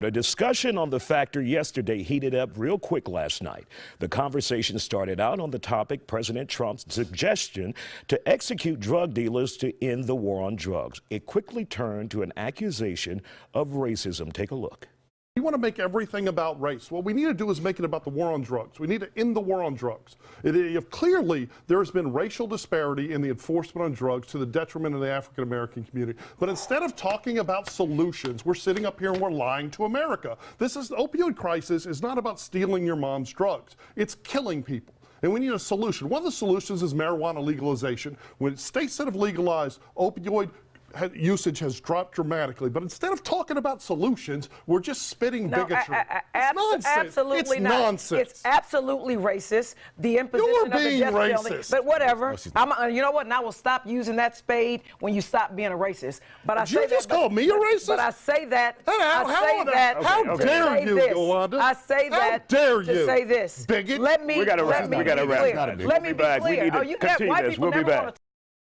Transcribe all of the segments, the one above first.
A discussion on the factor yesterday heated up real quick last night. The conversation started out on the topic President Trump's suggestion to execute drug dealers to end the war on drugs. It quickly turned to an accusation of racism. Take a look. We want to make everything about race. What we need to do is make it about the war on drugs. We need to end the war on drugs. Clearly, there has been racial disparity in the enforcement on drugs to the detriment of the African American community. But instead of talking about solutions, we're sitting up here and we're lying to America. The opioid crisis is not about stealing your mom's drugs. It's killing people. And we need a solution. One of the solutions is marijuana legalization. When states that have legalized opioid usage has dropped dramatically, but instead of talking about solutions, we're just spitting bigotry. It's nonsense. Absolutely it's not. Nonsense. It's absolutely racist. The imposition You're of the being death racist. penalty. But whatever. You know what? And I will stop using that spade when you stop being a racist. But Did you just call me a racist? But I say that. How dare you, Jolanda? I say that. How dare you? To say this. Bigot. Let me. We got to wrap. Let me be clear. We need to continue white this. people We'll be never back.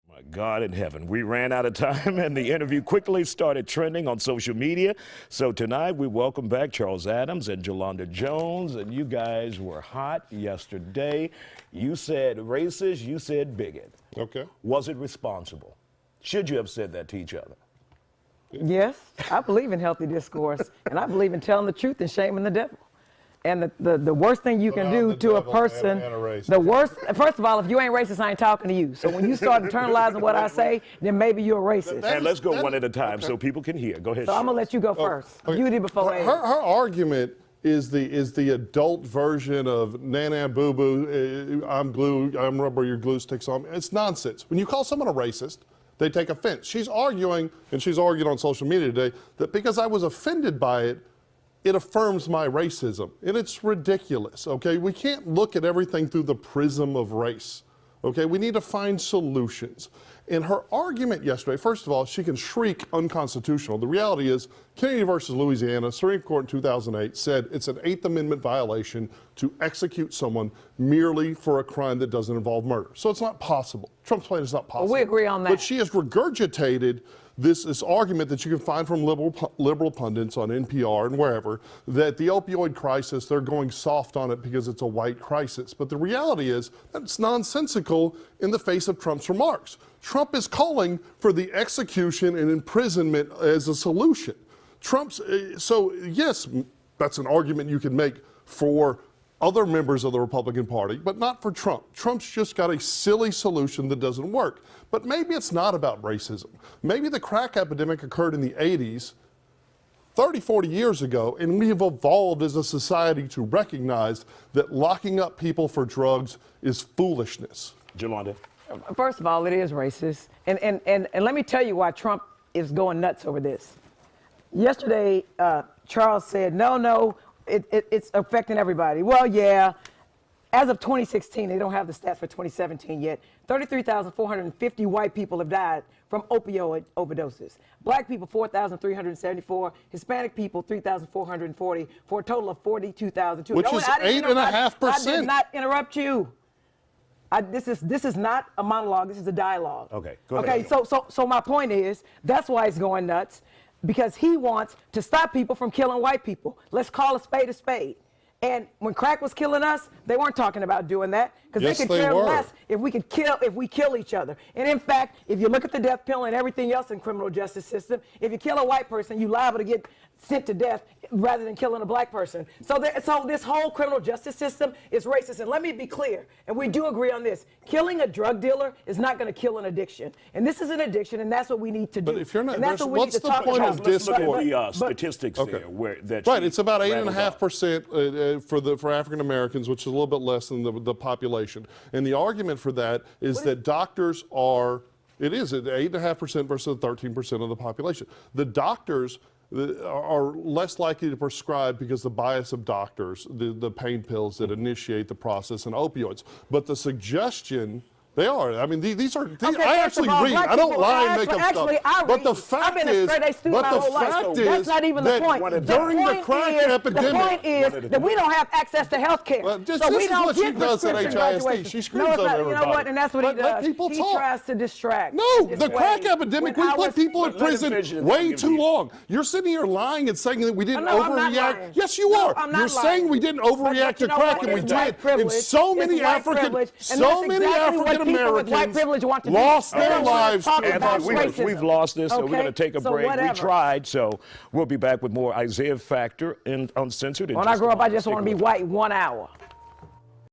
My God in heaven, we ran out of time and the interview quickly started trending on social media. So tonight we welcome back Charles Adams and Jolanda Jones, and you guys were hot yesterday. You said racist, you said bigot. Okay. Was it responsible? Should you have said that to each other? Yes, I believe in healthy discourse, and I believe in telling the truth and shaming the devil. And the worst thing you can do to a person, the worst, first of all, if you ain't racist, I ain't talking to you. So when you start internalizing what I say, then maybe you're a racist. And let's go one at a time so people can hear. Go ahead. So I'm gonna let you go first. You did before. Her argument is the adult version of nana boo boo. I'm glue. I'm rubber. Your glue sticks on me. It's nonsense. When you call someone a racist, they take offense. She's arguing, and she's argued on social media today, that because I was offended by it, it affirms my racism, and it's ridiculous, okay? We can't look at everything through the prism of race, okay? We need to find solutions. And her argument yesterday, first of all, she can shriek unconstitutional. The reality is, Kennedy versus Louisiana, Supreme Court in 2008 said it's an 8th Amendment violation to execute someone merely for a crime that doesn't involve murder. So it's not possible. Trump's plan is not possible. Well, we agree on that. But she has regurgitated this argument that you can find from liberal pundits on NPR and wherever, that the opioid crisis, they're going soft on it because it's a white crisis. But the reality is that it's nonsensical in the face of Trump's remarks. Trump is calling for the execution and imprisonment as a solution. So yes, that's an argument you can make for other members of the Republican Party, but not for Trump. Trump's just got a silly solution that doesn't work. But maybe it's not about racism. Maybe the crack epidemic occurred in the 80s, 30, 40 years ago, and we have evolved as a society to recognize that locking up people for drugs is foolishness. Jolanda. First of all, it is racist. And let me tell you why Trump is going nuts over this. Yesterday, Charles said, no, it's affecting everybody. Well, yeah. As of 2016, they don't have the stats for 2017 yet, 33,450 white people have died from opioid overdoses. Black people, 4,374. Hispanic people, 3,440, for a total of 42,000. Which is 8.5%. I did not interrupt you. This is not a monologue. This is a dialogue. Okay, go ahead. Okay, so my point is, that's why it's going nuts, because he wants to stop people from killing white people. Let's call a spade a spade. And when crack was killing us, they weren't talking about doing that, because they could care less if we kill each other. And in fact, if you look at the death penalty and everything else in criminal justice system, if you kill a white person, you're liable to get sent to death rather than killing a black person. So this whole criminal justice system is racist. And let me be clear, and we do agree on this: killing a drug dealer is not going to kill an addiction. And this is an addiction, and that's what we need to do. But if you're not, and that's what we need what's to the talk point about. of discourse? The statistics there, right, it's about 8.5% for African Americans, which is a little bit less than the population. And the argument for that is that doctors are, it is at 8.5% versus 13% of the population. The doctors are less likely to prescribe because the bias of doctors, the pain pills that initiate the process, and opioids. But the suggestion They are. I mean, these are. Okay, I first actually of all, read. black I don't people- lie and make up actually, stuff. I But read. the I've fact been a is, straight A student but my the whole life. fact That's is not even the that point. during the point crack is, epidemic, the point is that we don't have access to health care. Well, so this we is don't what she get does at prescription HISD. graduation. She screws no, it's on not, everybody. You know what? And that's what Let he does. people he talk. tries to distract. No, This the crack way. epidemic, When we I put was- people in Let him prison finish and way give too you- long. You're sitting here lying and saying that we didn't No, I'm not overreact. lying. Yes, you No, are. I'm not You're saying lying. we didn't But overreact you to know crack, what? and we It's white did. And privilege. so many It's white African, privilege. And so that's many exactly what African people with white Americans privilege want to do. lost They their don't want to lives. talk to about Anthony, racism. we've lost this, so we're Okay? going to take a So break. whatever. We tried, so we'll be back with more Isaiah Factor and Uncensored. in When I just a grow up, I moment. just Stick want to be with us. white 1 hour.